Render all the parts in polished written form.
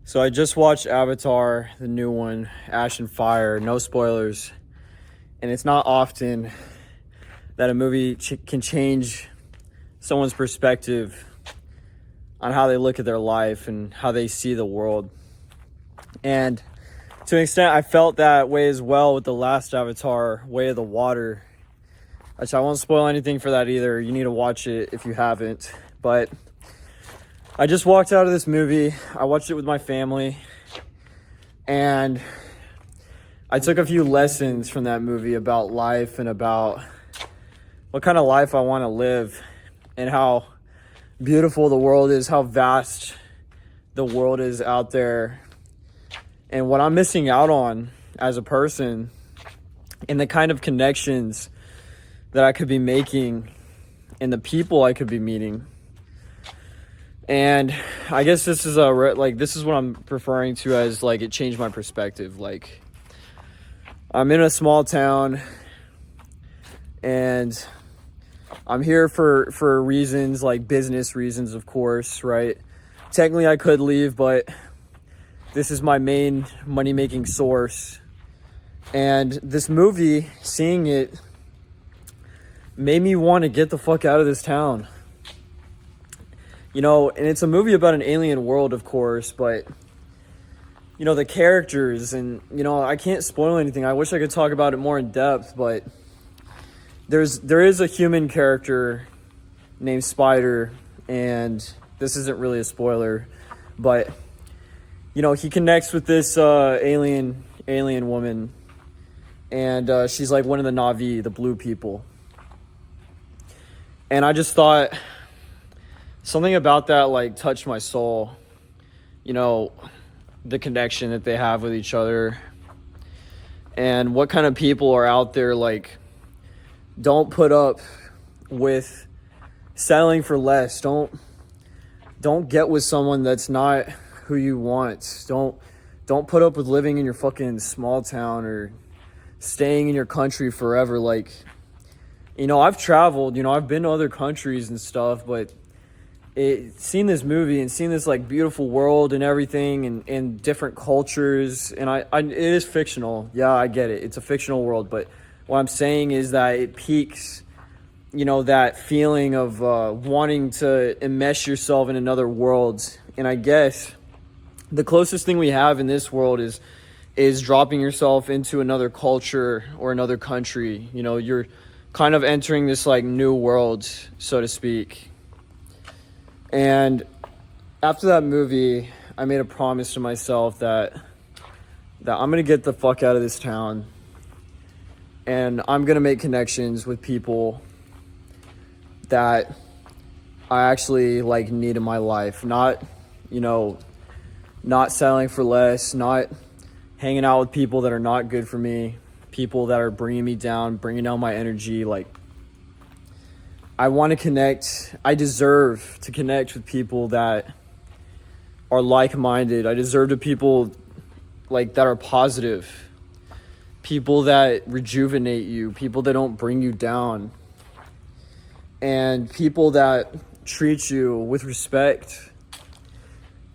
So I just watched Avatar, the new one, Ash and Fire, no spoilers. And it's not often that a movie can change someone's perspective on how they look at their life and how they see the world. And to an extent, I felt that way as well with the last Avatar, Way of the Water. Which I won't spoil anything for that either. You need to watch it if you haven't. But I just walked out of this movie. I watched it with my family. And I took a few lessons from that movie about life and about what kind of life I want to live and how beautiful the world is, how vast the world is out there, and what I'm missing out on as a person and the kind of connections that I could be making and the people I could be meeting. And I guess this is this is what I'm referring to as it changed my perspective. I'm in a small town and I'm here for reasons like business reasons, of course, right? Technically I could leave, but this is my main money-making source. And this movie, seeing it, made me want to get the fuck out of this town. And it's a movie about an alien world, of course, but, the characters and, I can't spoil anything. I wish I could talk about it more in depth, but there is a human character named Spider, and this isn't really a spoiler, but, he connects with this alien woman, and she's like one of the Na'vi, the blue people. And I just thought something about that touched my soul. The connection that they have with each other and what kind of people are out there don't put up with settling for less. Don't get with someone that's not who you want. Don't put up with living in your fucking small town or staying in your country forever. I've traveled, I've been to other countries and stuff, but seeing this movie and seeing this beautiful world and everything and different cultures, and it is fictional. Yeah, I get it. It's a fictional world, but what I'm saying is that it piques, that feeling of wanting to enmesh yourself in another world. And I guess the closest thing we have in this world is dropping yourself into another culture or another country. You're kind of entering this new world, so to speak. And after that movie, I made a promise to myself that I'm going to get the fuck out of this town. And I'm going to make connections with people that I actually need in my life. Not settling for less, not hanging out with people that are not good for me, people that are bringing me down, bringing down my energy. I want to connect. I deserve to connect with people that are like-minded. I deserve to people that are positive, people that rejuvenate you, people that don't bring you down, and people that treat you with respect.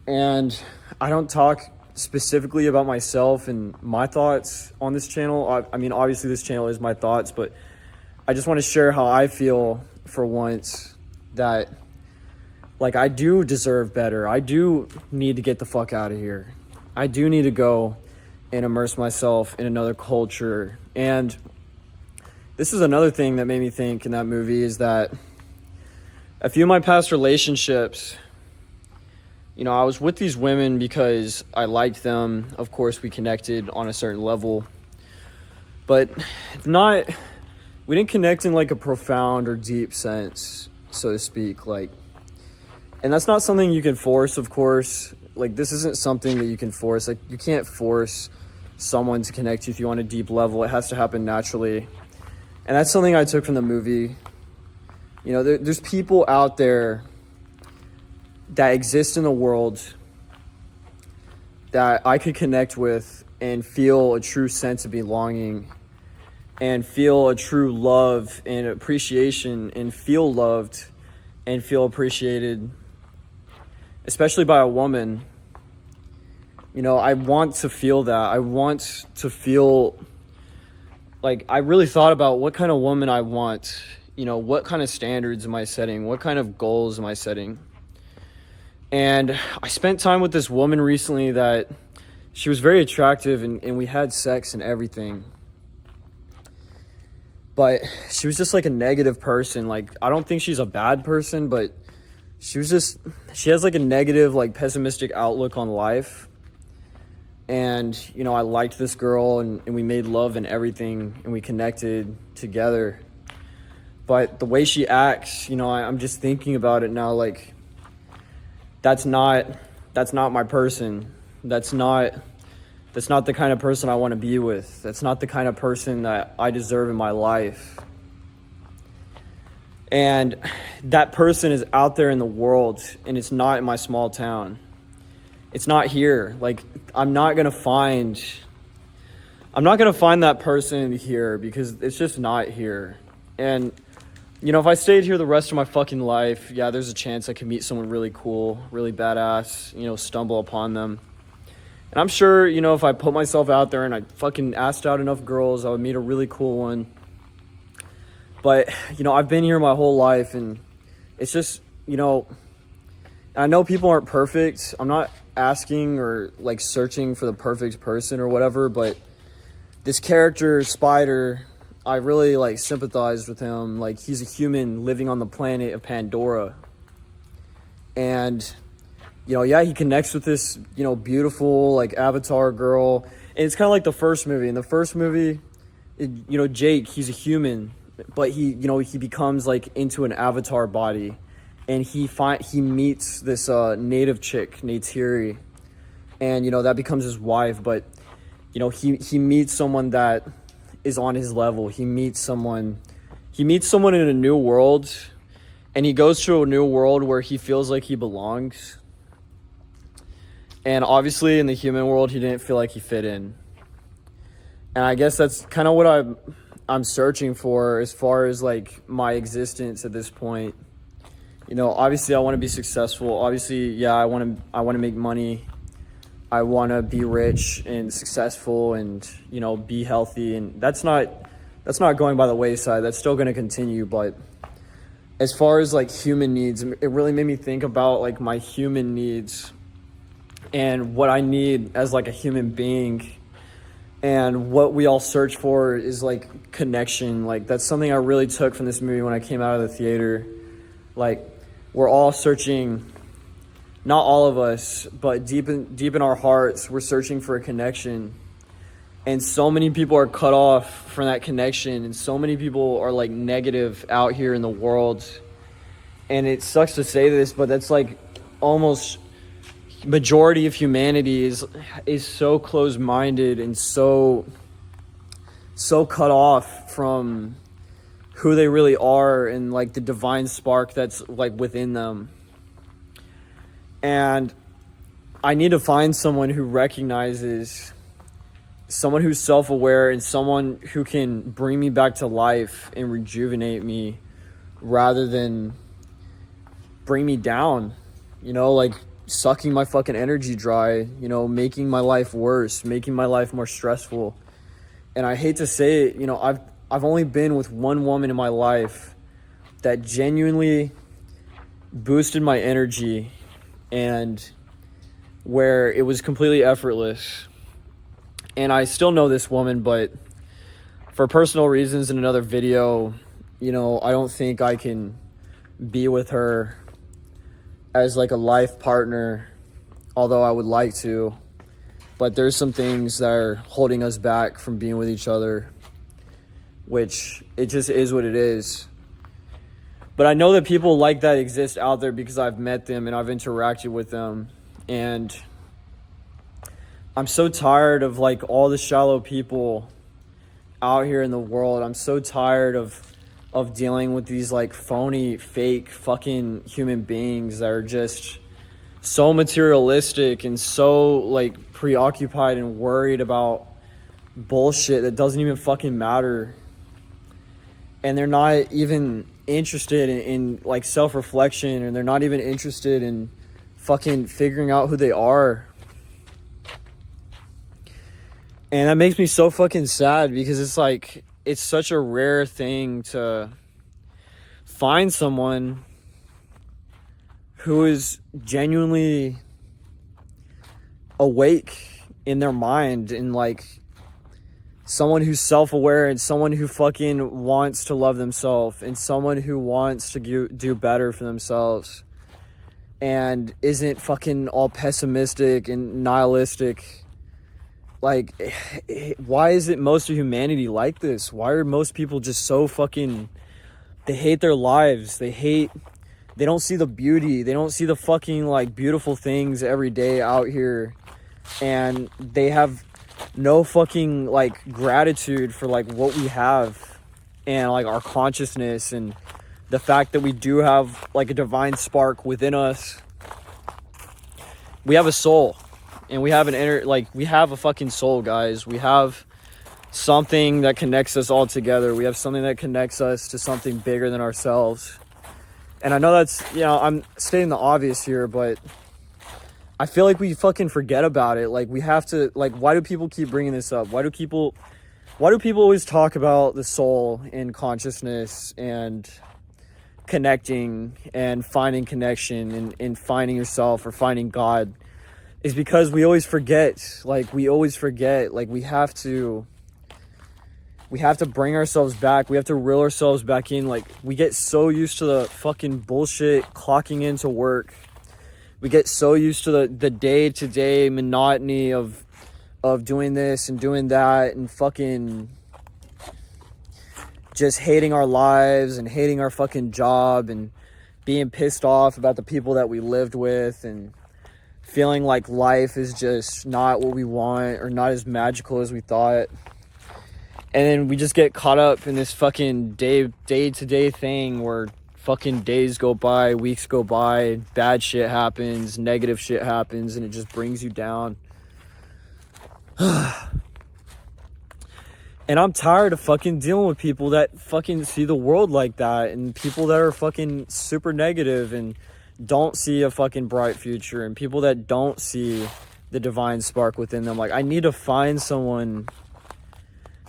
And I don't talk specifically about myself and my thoughts on this channel. I mean, obviously this channel is my thoughts, but I just want to share how I feel for once, that I do deserve better. I do need to get the fuck out of here. I do need to go and immerse myself in another culture. And this is another thing that made me think in that movie, is that a few of my past relationships, I was with these women because I liked them. Of course, we connected on a certain level, but we didn't connect in a profound or deep sense, so to speak. And that's not something you can force, of course. This isn't something that you can force. You can't force someone to connect with you on a deep level. It has to happen naturally. And that's something I took from the movie. There's people out there that exist in the world that I could connect with and feel a true sense of belonging and feel a true love and appreciation and feel loved and feel appreciated, especially by a woman. You know, I want to feel that. I want to feel like I really thought about what kind of woman I want. You know, what kind of standards am I setting? What kind of goals am I setting? And I spent time with this woman recently that she was very attractive, and we had sex and everything. But she was just like a negative person. Like, I don't think she's a bad person, but she has like a negative, like pessimistic outlook on life. And, you know, I liked this girl, and we made love and everything, and we connected together. But the way she acts, you know, I'm just thinking about it now, like, that's not my person. That's not the kind of person I want to be with. That's not the kind of person that I deserve in my life. And that person is out there in the world, and it's not in my small town. It's not here. Like, I'm not gonna find that person here, because it's just not here. And, you know, if I stayed here the rest of my fucking life, yeah, there's a chance I could meet someone really cool, really badass, you know, stumble upon them. And I'm sure, you know, if I put myself out there and I fucking asked out enough girls, I would meet a really cool one. But, you know, I've been here my whole life, and it's just, you know, I know people aren't perfect. I'm not asking or like searching for the perfect person or whatever, but this character, Spider, I really like sympathized with him. Like, he's a human living on the planet of Pandora. And, you know, yeah, he connects with this, you know, beautiful like avatar girl. And it's kind of like the first movie. In the first movie, you know, Jake, he's a human, but he becomes like into an avatar body. And he meets this native chick, Neytiri, and, you know, that becomes his wife. But, you know, he meets someone that is on his level. He meets someone in a new world, and he goes to a new world where he feels like he belongs. And obviously in the human world, he didn't feel like he fit in. And I guess that's kind of what I'm searching for as far as like my existence at this point. You know, obviously I want to be successful. Obviously, yeah, I want to make money. I want to be rich and successful, and, you know, be healthy. And that's not going by the wayside. That's still going to continue. But as far as like human needs, it really made me think about like my human needs and what I need as like a human being. And what we all search for is like connection. Like, that's something I really took from this movie when I came out of the theater. Like, we're all searching, not all of us, but deep in our hearts, we're searching for a connection. And so many people are cut off from that connection, and so many people are like negative out here in the world. And it sucks to say this, but that's like almost majority of humanity is so closed-minded and so cut off from who they really are and like the divine spark that's like within them. And I need to find someone who recognizes, someone who's self-aware, and someone who can bring me back to life and rejuvenate me rather than bring me down, you know, like sucking my fucking energy dry, you know, making my life worse, making my life more stressful. And I hate to say it, you know, I've only been with one woman in my life that genuinely boosted my energy, and where it was completely effortless. And I still know this woman, but for personal reasons in another video, you know, I don't think I can be with her as like a life partner, although I would like to. But there's some things that are holding us back from being with each other, which it just is what it is. But I know that people like that exist out there because I've met them and I've interacted with them. And I'm so tired of like all the shallow people out here in the world. I'm so tired of dealing with these like phony, fake fucking human beings that are just so materialistic and so like preoccupied and worried about bullshit that doesn't even fucking matter. And they're not even interested in like self-reflection, and they're not even interested in fucking figuring out who they are. And that makes me so fucking sad because it's like, it's such a rare thing to find someone who is genuinely awake in their mind, and like someone who's self-aware, and someone who fucking wants to love themselves, and someone who wants to do better for themselves, and isn't fucking all pessimistic and nihilistic. Like, why is it most of humanity like this? Why are most people just so fucking, they hate their lives, they don't see the beauty, they don't see the fucking like beautiful things every day out here, and they have no fucking like gratitude for like what we have, and like our consciousness, and the fact that we do have like a divine spark within us. We have a soul, and we have we have a fucking soul, guys. We have something that connects us all together. We have something that connects us to something bigger than ourselves. And I know that's, I'm stating the obvious here, but I feel like we fucking forget about it. Like, we have to, like, why do people keep bringing this up? Why do people always talk about the soul and consciousness and connecting and finding connection and finding yourself or finding God? Is because we always forget. Like, we have to bring ourselves back. We have to reel ourselves back in. Like, we get so used to the fucking bullshit clocking into work. We get so used to the day-to-day monotony of doing this and doing that, and fucking just hating our lives and hating our fucking job, and being pissed off about the people that we lived with, and feeling like life is just not what we want or not as magical as we thought. And then we just get caught up in this fucking day-to-day thing where fucking days go by, weeks go by, bad shit happens, negative shit happens, and it just brings you down. And I'm tired of fucking dealing with people that fucking see the world like that, and people that are fucking super negative and don't see a fucking bright future, and people that don't see the divine spark within them. Like, I need to find someone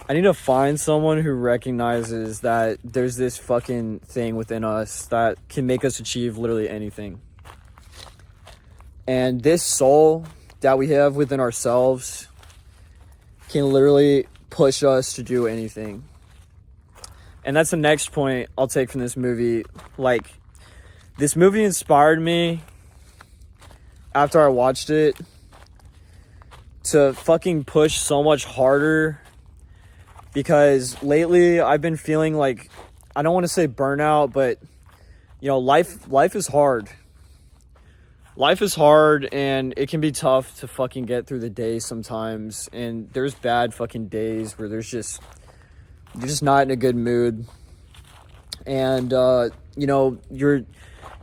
who recognizes that there's this fucking thing within us that can make us achieve literally anything. And this soul that we have within ourselves can literally push us to do anything. And that's the next point I'll take from this movie. Like, this movie inspired me after I watched it to fucking push so much harder, because lately I've been feeling like, I don't want to say burnout, but life is hard. Life is hard, and it can be tough to fucking get through the day sometimes. And there's bad fucking days where you're just not in a good mood. And,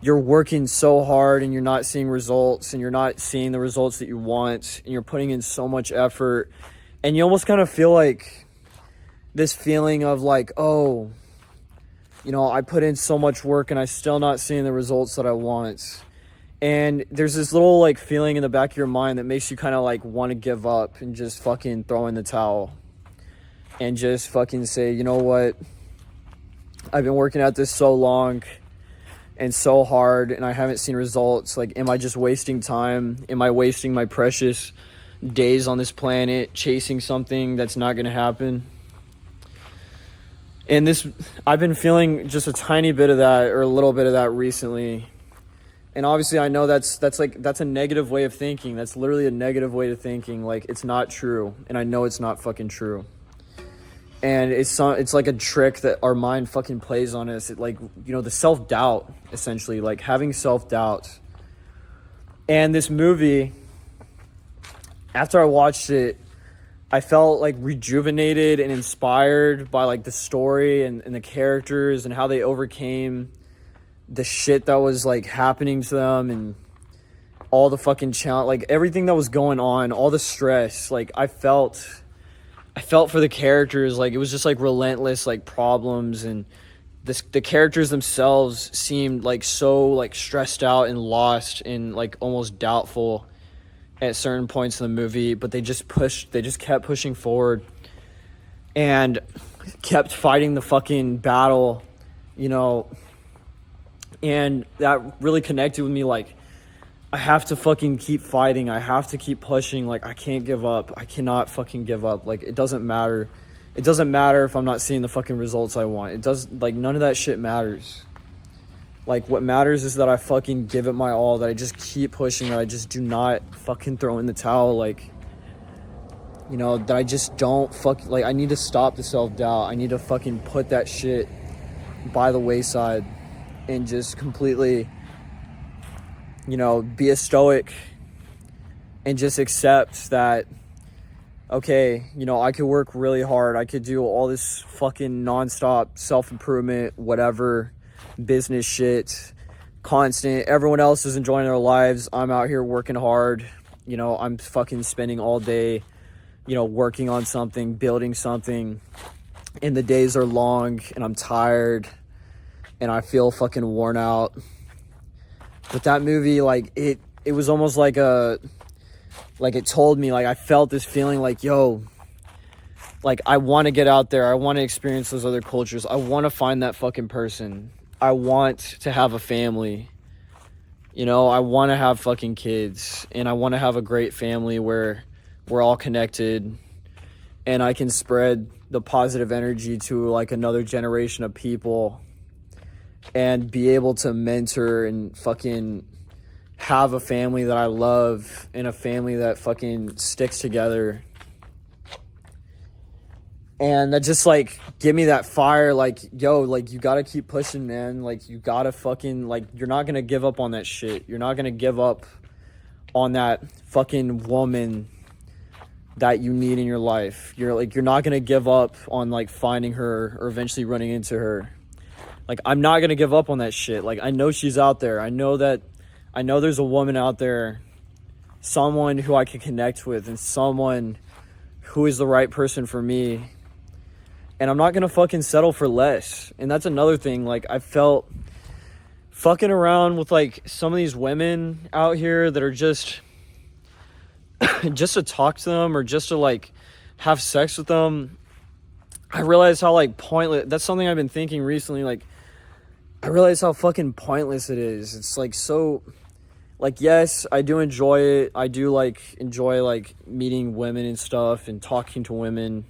you're working so hard, and you're not seeing results, and you're not seeing the results that you want, and you're putting in so much effort. And you almost kind of feel like this feeling of like, oh, I put in so much work and I still not seeing the results that I want. And there's this little like feeling in the back of your mind that makes you kind of like want to give up and just fucking throw in the towel and just fucking say, you know what? I've been working at this so long and so hard, and I haven't seen results. Like, am I just wasting time? Am I wasting my precious days on this planet chasing something that's not going to happen? And I've been feeling just a tiny bit of that, or a little bit of that recently. And obviously I know that's a negative way of thinking. That's literally a negative way of thinking. Like, it's not true. And I know it's not fucking true. And it's like a trick that our mind fucking plays on us. It like, the self-doubt, essentially, like having self-doubt. And this movie, after I watched it, I felt like rejuvenated and inspired by like the story and the characters and how they overcame the shit that was like happening to them, and all the fucking challenge, like everything that was going on, all the stress. Like, I felt for the characters. Like, it was just like relentless like problems, and the characters themselves seemed like so like stressed out and lost and like almost doubtful. at certain points in the movie, but they just kept pushing forward and kept fighting the fucking battle, you know, and that really connected with me. Like, I have to fucking keep fighting. I have to keep pushing. Like, I can't give up. I cannot fucking give up. Like, it doesn't matter. It doesn't matter if I'm not seeing the fucking results I want. It does, like, none of that shit matters. Like, what matters is that I fucking give it my all, that I just keep pushing, that I just do not fucking throw in the towel. Like, you know, that I just don't like, I need to stop the self-doubt. I need to fucking put that shit by the wayside and just completely, you know, be a stoic and just accept that, okay, you know, I could work really hard. I could do all this fucking nonstop self-improvement, whatever, business shit, constant. Everyone else is enjoying their lives. I'm out here working hard. You know, I'm fucking spending all day, you know, working on something, building something, and the days are long and I'm tired and I feel fucking worn out. But that movie, like, it was almost like it told me, like, I felt this feeling like, yo, like, I want to get out there. I want to experience those other cultures. I want to find that fucking person. I want to have a family. You know, I want to have fucking kids, and I want to have a great family where we're all connected and I can spread the positive energy to, like, another generation of people and be able to mentor and fucking have a family that I love and a family that fucking sticks together. And that just, like, give me that fire, like, yo, like, you gotta keep pushing, man. Like, you gotta fucking, like, you're not gonna give up on that shit. You're not gonna give up on that fucking woman that you need in your life. You're not gonna give up on, like, finding her or eventually running into her. Like, I'm not gonna give up on that shit. Like, I know she's out there. I know there's a woman out there, someone who I can connect with and someone who is the right person for me. And I'm not going to fucking settle for less. And that's another thing. Like, I felt fucking around with, like, some of these women out here that are just to talk to them or just to, like, have sex with them. I realized how, like, pointless. That's something I've been thinking recently. Like, I realize how fucking pointless it is. It's, like, so, like, yes, I do enjoy it. I do, like, enjoy, like, meeting women and stuff and talking to women.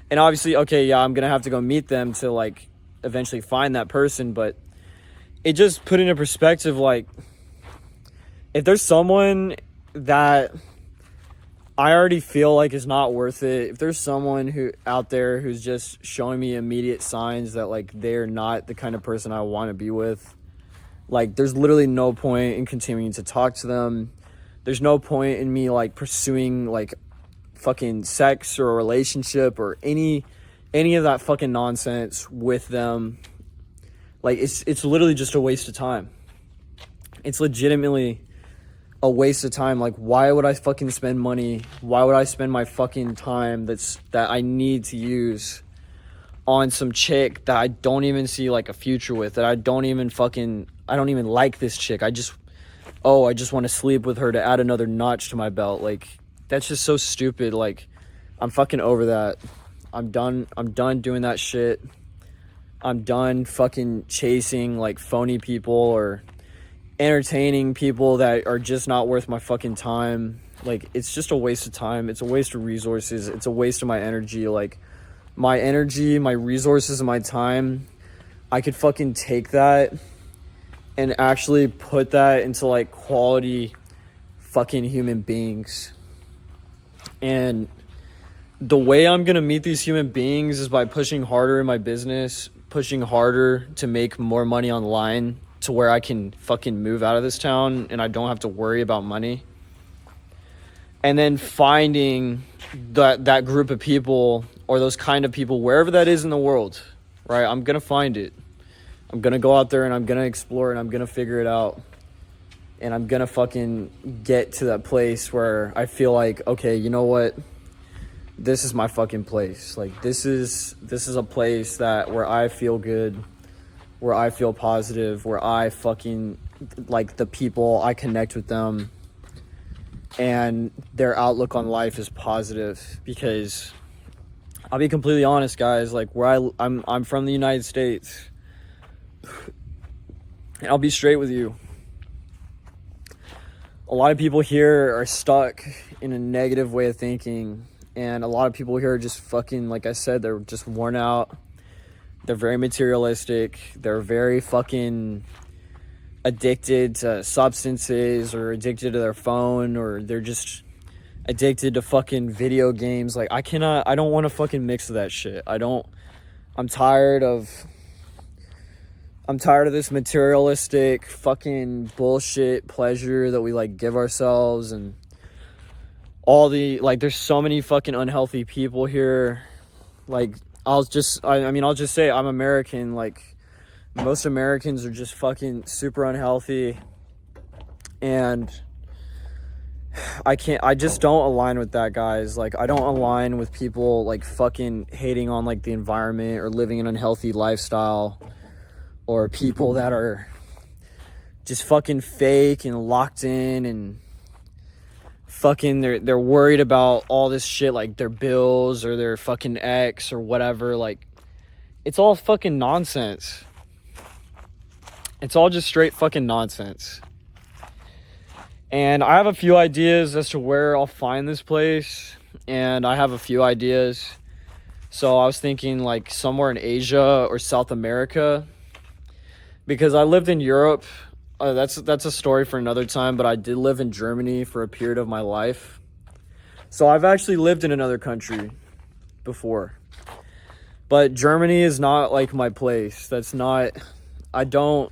And obviously, okay, yeah, I'm going to have to go meet them to, like, eventually find that person. But it just put into perspective, like, if there's someone that I already feel like is not worth it, if there's someone who out there who's just showing me immediate signs that, like, they're not the kind of person I want to be with, like, there's literally no point in continuing to talk to them. There's no point in me, like, pursuing, like, fucking sex or a relationship or any of that fucking nonsense with them. Like, it's literally just a waste of time. It's legitimately a waste of time. Like, why would I fucking spend money? Why would I spend my fucking time that I need to use on some chick that I don't even see, like, a future with, that I don't even like this chick. I just want to sleep with her to add another notch to my belt. Like, that's just so stupid. Like, I'm fucking over that. I'm done doing that shit. I'm done fucking chasing, like, phony people or entertaining people that are just not worth my fucking time. Like, it's just a waste of time. It's a waste of resources. It's a waste of my energy. Like, my energy, my resources, and my time, I could fucking take that and actually put that into, like, quality fucking human beings. And the way I'm going to meet these human beings is by pushing harder in my business, pushing harder to make more money online to where I can fucking move out of this town and I don't have to worry about money. And then finding that group of people or those kind of people, wherever that is in the world, right? I'm going to find it. I'm going to go out there and I'm going to explore and I'm going to figure it out. And I'm going to fucking get to that place where I feel like, okay, you know what? This is my fucking place. Like, this is a place where I feel good, where I feel positive, where I fucking, like, the people, I connect with them. and their outlook on life is positive. Because I'll be completely honest, guys, like I'm from the United States, and I'll be straight with you. A lot of people here are stuck in a negative way of thinking, and a lot of people here are just fucking, like I said, they're just worn out. They're very materialistic. They're very fucking addicted to substances, or addicted to their phone, or they're just addicted to fucking video games. Like, I don't want to fucking mix that shit. I'm tired of this materialistic fucking bullshit pleasure that we like give ourselves, and all the, like, there's so many fucking unhealthy people here. Like, I'll just say I'm American. Like, most Americans are just fucking super unhealthy, and I just don't align with that, guys. Like, I don't align with people like fucking hating on like the environment, or living an unhealthy lifestyle, or people that are just fucking fake and locked in, and fucking they're worried about all this shit, like their bills or their fucking ex or whatever. Like, it's all fucking nonsense. It's all just straight fucking nonsense. And I have a few ideas as to where I'll find this place, and I have a few ideas. So I was thinking like somewhere in Asia or South America, because I lived in Europe. That's a story for another time, but I did live in Germany for a period of my life. So I've actually lived in another country before. But Germany is not like my place. I don't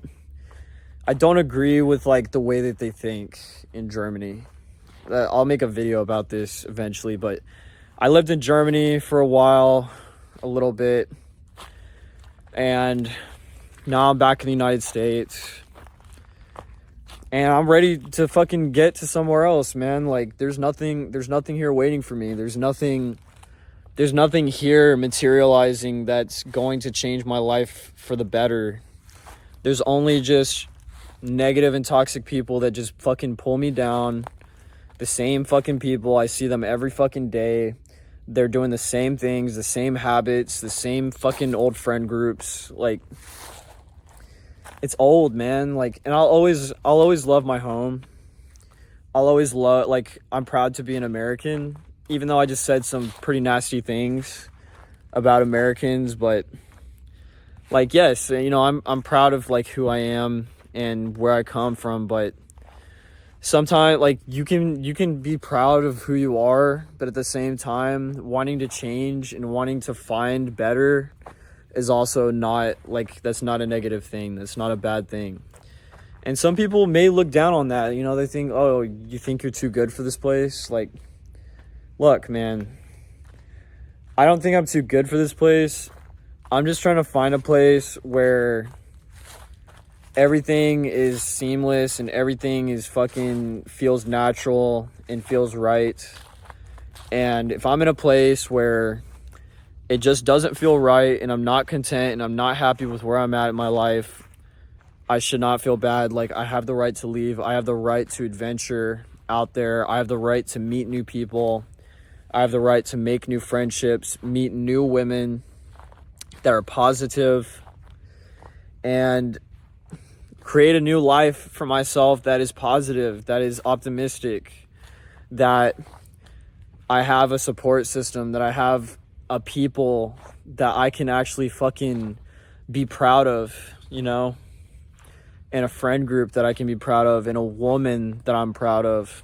agree with like the way that they think in Germany. I'll make a video about this eventually, but I lived in Germany for a while, a little bit, and now I'm back in the United States. And I'm ready to fucking get to somewhere else, man. Like, there's nothing here waiting for me. There's nothing here materializing that's going to change my life for the better. There's only just negative and toxic people that just fucking pull me down. The same fucking people. I see them every fucking day. They're doing the same things, the same habits, the same fucking old friend groups. Like, it's old, man. Like, and I'll always love my home. I'll always love, like, I'm proud to be an American, even though I just said some pretty nasty things about Americans. But like, yes, you know, I'm proud of like who I am and where I come from. But sometimes, like, you can be proud of who you are, but at the same time, wanting to change and wanting to find better is also not, like, that's not a negative thing. That's not a bad thing. And some people may look down on that. You know, they think, oh, you think you're too good for this place? Like, look, man, I don't think I'm too good for this place. I'm just trying to find a place where everything is seamless and everything is fucking feels natural and feels right. And if I'm in a place where it just doesn't feel right, and I'm not content, and I'm not happy with where I'm at in my life, I should not feel bad. Like, I have the right to leave. I have the right to adventure out there. I have the right to meet new people. I have the right to make new friendships, meet new women that are positive, and create a new life for myself that is positive, that is optimistic, that I have a support system, that I have a people that I can actually fucking be proud of, you know, and a friend group that I can be proud of, and a woman that I'm proud of.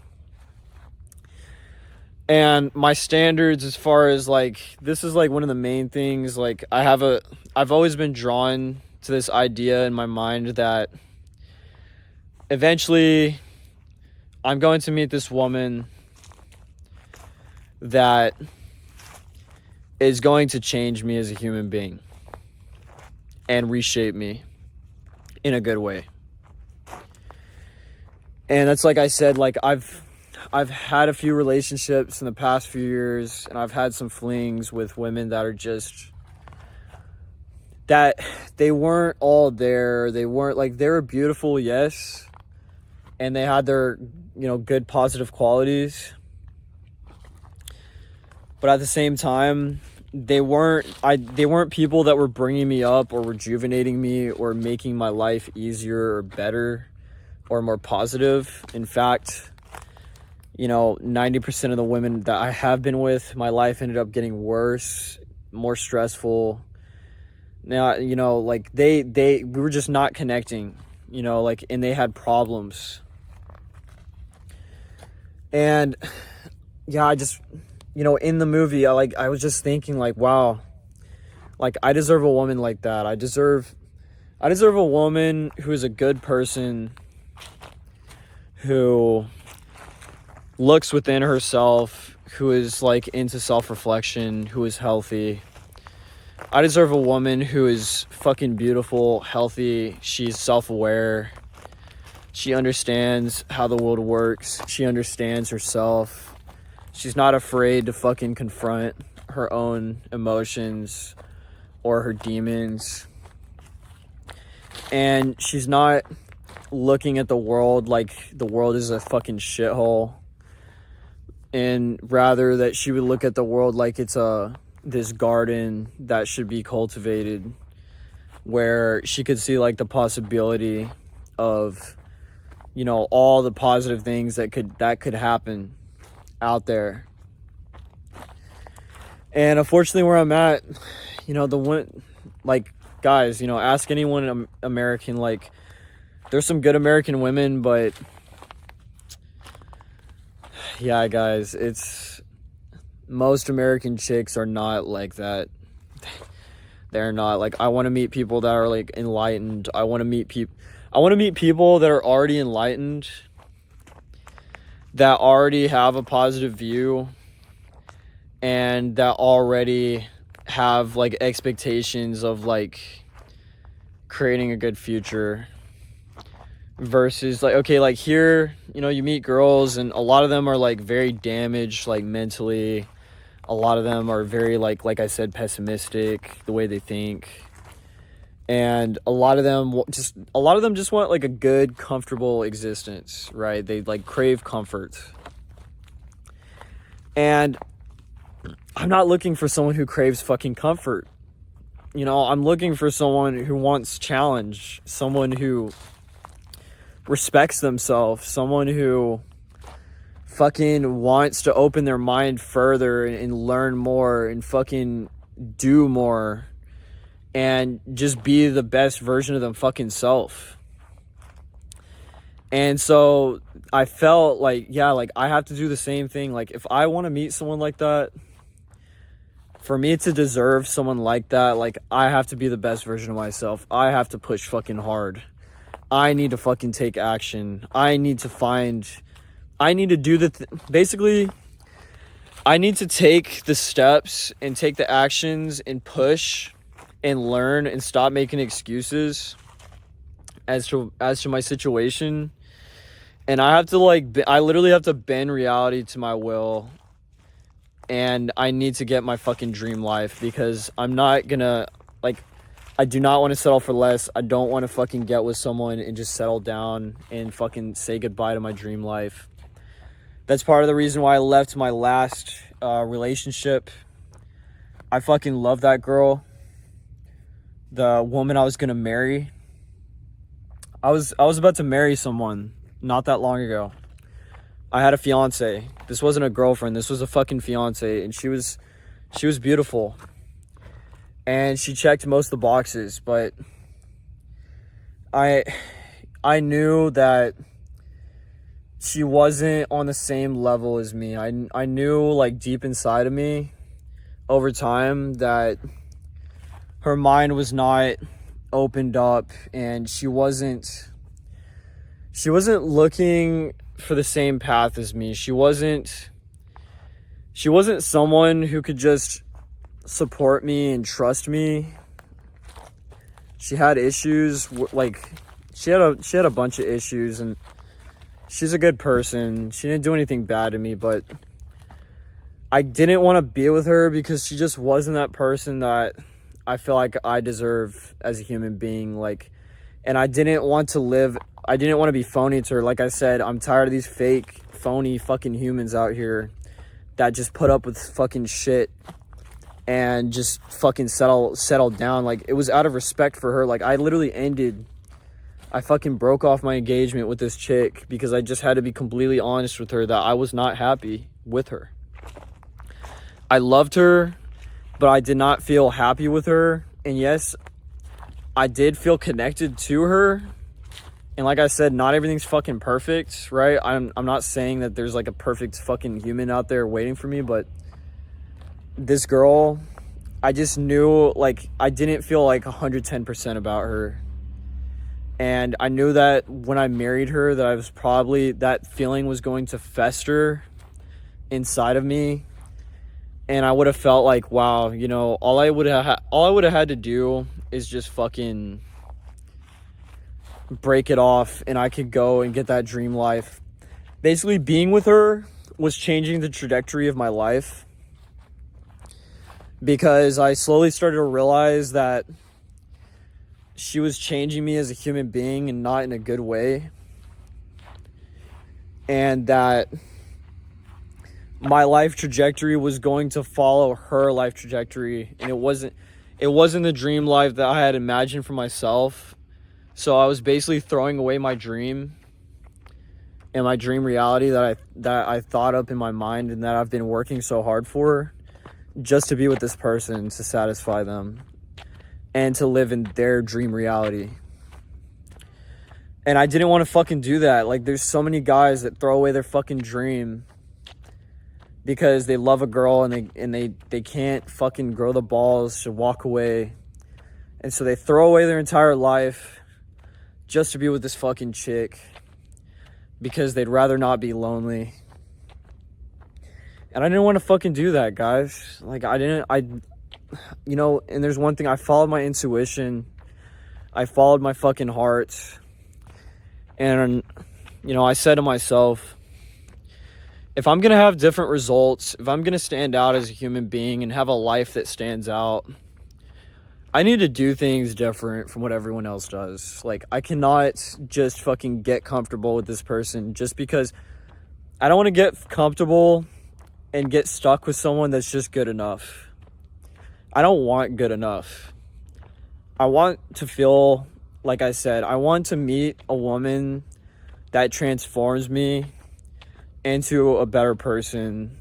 And my standards, as far as like, this is like one of the main things. Like, I've always been drawn to this idea in my mind that eventually I'm going to meet this woman that is going to change me as a human being and reshape me in a good way. And that's, like I said, like, I've had a few relationships in the past few years, and I've had some flings with women that are just, that they weren't all there. They weren't, like, they were beautiful, yes, and they had their, good positive qualities. But at the same time, they weren't people that were bringing me up or rejuvenating me or making my life easier or better or more positive. In fact, 90% of the women that I have been with, my life ended up getting worse, more stressful. Now, like we were just not connecting, and they had problems. And yeah, I just, in the movie, I was just thinking like, wow, like I deserve a woman like that. I deserve a woman who is a good person, who looks within herself, who is like into self-reflection, who is healthy. I deserve a woman who is fucking beautiful, healthy. She's self-aware. She understands how the world works. She understands herself. She's not afraid to fucking confront her own emotions or her demons. And she's not looking at the world like the world is a fucking shithole. And rather that she would look at the world like it's this garden that should be cultivated, where she could see like the possibility of, all the positive things that could happen out there. And unfortunately, where I'm at, the one, like, guys, ask anyone American, like, there's some good American women, but yeah, guys, most American chicks are not like that. They're not. Like, I want to meet people that are like enlightened. I want to meet people that are already enlightened, that already have a positive view, and that already have like expectations of like creating a good future. Versus like, okay, like here, you meet girls and a lot of them are like very damaged, like mentally. A lot of them are very like I said, pessimistic, the way they think. And a lot of them just want like a good, comfortable existence, right? They like crave comfort. And I'm not looking for someone who craves fucking comfort. I'm looking for someone who wants challenge, someone who respects themselves, someone who fucking wants to open their mind further and learn more and fucking do more and just be the best version of them fucking self. And so I felt like, yeah, like I have to do the same thing. Like if I want to meet someone like that, for me to deserve someone like that, like I have to be the best version of myself. I have to push fucking hard. I need to fucking take action. I need to do basically, I need to take the steps and take the actions and push and learn and stop making excuses as to my situation. And I have to I literally have to bend reality to my will. And I need to get my fucking dream life, because I'm not gonna, I do not want to settle for less. I don't want to fucking get with someone and just settle down and fucking say goodbye to my dream life. That's part of the reason why I left my last relationship. I fucking love that girl. The woman I was going to marry. I was about to marry someone not that long ago. I had a fiance. This wasn't a girlfriend. This was a fucking fiance. And she was beautiful. And she checked most of the boxes, but I knew that she wasn't on the same level as me. I knew like deep inside of me over time that her mind was not opened up, and she wasn't looking for the same path as me. She wasn't someone who could just support me and trust me. She had issues, like she had a bunch of issues, and she's a good person. She didn't do anything bad to me, but I didn't want to be with her because she just wasn't that person that I feel like I deserve as a human being. And I didn't want to live I didn't want to be phony to her. Like I said, I'm tired of these fake, phony fucking humans out here that just put up with fucking shit and just fucking settle down. Like, it was out of respect for her. Like, I fucking broke off my engagement with this chick because I just had to be completely honest with her that I was not happy with her. I loved her, but I did not feel happy with her. And yes, I did feel connected to her. And like I said, not everything's fucking perfect, right? I'm not saying that there's like a perfect fucking human out there waiting for me, but this girl, I just knew, like, I didn't feel like 110% about her. And I knew that when I married her, that feeling was going to fester inside of me. And I would have felt like, wow, you know, all I would have had to do is just fucking break it off and I could go and get that dream life. Basically, being with her was changing the trajectory of my life, because I slowly started to realize that she was changing me as a human being and not in a good way. And that my life trajectory was going to follow her life trajectory. And it wasn't the dream life that I had imagined for myself. So I was basically throwing away my dream and my dream reality that I thought up in my mind and that I've been working so hard for, just to be with this person, to satisfy them and to live in their dream reality. And I didn't want to fucking do that. Like, there's so many guys that throw away their fucking dream because they love a girl and they can't fucking grow the balls to walk away. And so they throw away their entire life just to be with this fucking chick because they'd rather not be lonely. And I didn't want to fucking do that, guys. Like, you know, and there's one thing, I followed my intuition. I followed my fucking heart. And, you know, I said to myself, if I'm going to have different results, if I'm going to stand out as a human being and have a life that stands out, I need to do things different from what everyone else does. Like, I cannot just fucking get comfortable with this person just because I don't want to get comfortable and get stuck with someone that's just good enough. I don't want good enough. I want to feel, like I said, I want to meet a woman that transforms me into a better person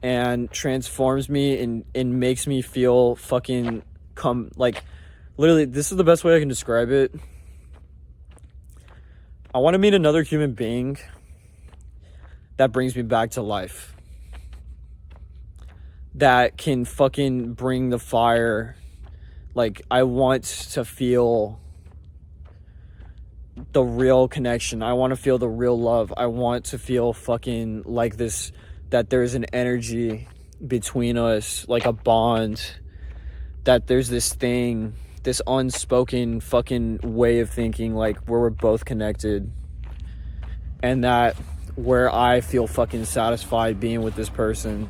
and transforms me and makes me feel fucking like, literally, this is the best way I can describe it. I want to meet another human being that brings me back to life, that can fucking bring the fire. Like, I want to feel the real connection. I want to feel the real love. I want to feel fucking like this, that there's an energy between us, like a bond, that there's this thing, this unspoken fucking way of thinking, like, where we're both connected, and that where I feel fucking satisfied being with this person,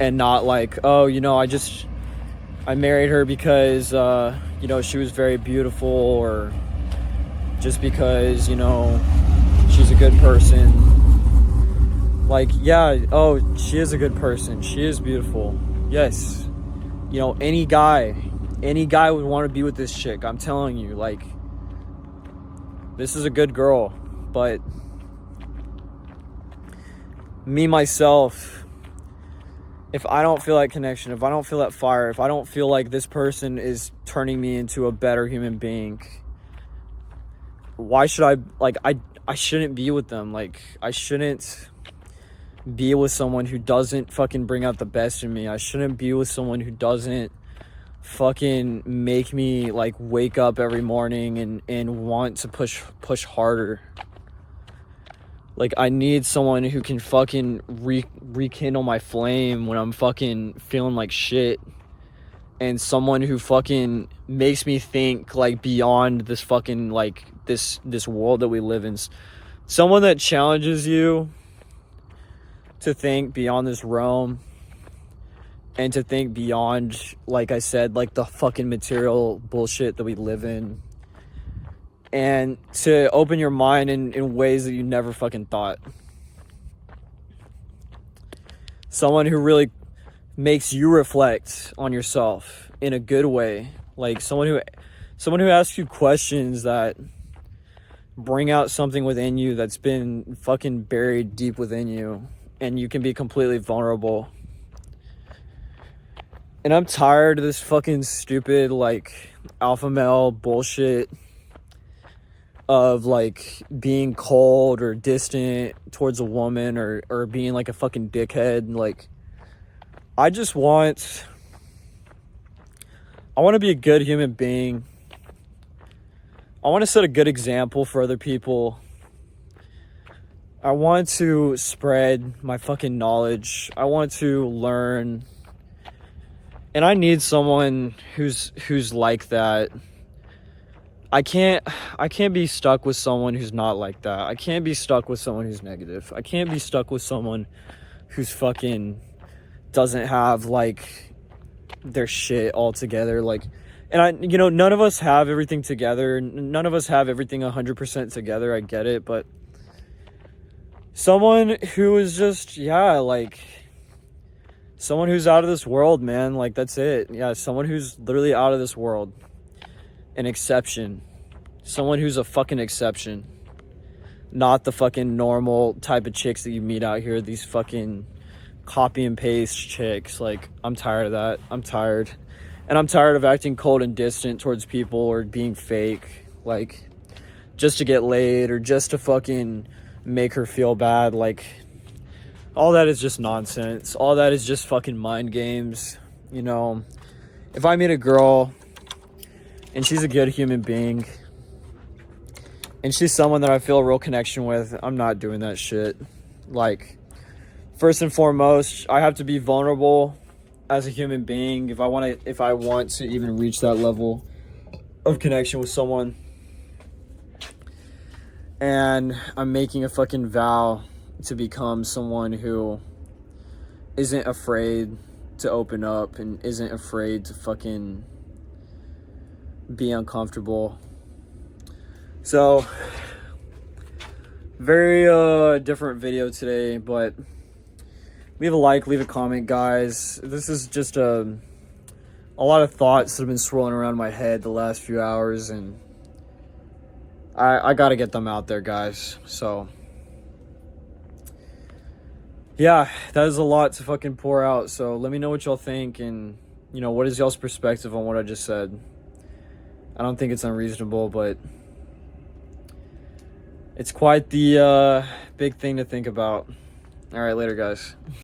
and not like, oh, you know, I married her because, you know, she was very beautiful, or just because, you know, she's a good person. Like, yeah, oh, she is a good person. She is beautiful. Yes. You know, any guy would want to be with this chick. I'm telling you, like, this is a good girl. But me, myself, if I don't feel that connection, if I don't feel that fire, if I don't feel like this person is turning me into a better human being, why should I shouldn't be with them. Like, I shouldn't be with someone who doesn't fucking bring out the best in me. I shouldn't be with someone who doesn't fucking make me, like, wake up every morning and want to push harder. Like, I need someone who can fucking rekindle my flame when I'm fucking feeling like shit. And someone who fucking makes me think, like, beyond this fucking, like, this world that we live in. Someone that challenges you to think beyond this realm and to think beyond, like I said, like, the fucking material bullshit that we live in. and to open your mind in ways that you never fucking thought. Someone who really makes you reflect on yourself in a good way. Like someone who asks you questions that bring out something within you that's been fucking buried deep within you, and you can be completely vulnerable. And I'm tired of this fucking stupid, like, alpha male bullshit of, like, being cold or distant towards a woman, or being, like, a fucking dickhead. Like, I want to be a good human being. I want to set a good example for other people. I want to spread my fucking knowledge. I want to learn. And I need someone who's like that. I can't be stuck with someone who's not like that. I can't be stuck with someone who's negative. I can't be stuck with someone who's fucking doesn't have, like, their shit all together. Like, and none of us have everything together. None of us have everything 100% together. I get it, but someone who is just, like, someone who's out of this world, man. Like, that's it. Yeah, someone who's literally out of this world. An exception. Someone who's a fucking exception. Not the fucking normal type of chicks that you meet out here. These fucking copy and paste chicks. Like, I'm tired of that. I'm tired. And I'm tired of acting cold and distant towards people or being fake. Like, just to get laid or just to fucking make her feel bad. Like, all that is just nonsense. All that is just fucking mind games. You know, if I meet a girl and she's a good human being and she's someone that I feel a real connection with, I'm not doing that shit. Like, first and foremost, I have to be vulnerable as a human being if I want to even reach that level of connection with someone. And I'm making a fucking vow to become someone who isn't afraid to open up and isn't afraid to fucking be uncomfortable. So, very different video today, but leave a like, leave a comment, guys. This is just a lot of thoughts that have been swirling around my head the last few hours, and I gotta get them out there, guys. So, yeah, that is a lot to fucking pour out. So let me know what y'all think, and, what is y'all's perspective on what I just said. I don't think it's unreasonable, but it's quite the big thing to think about. All right, later, guys.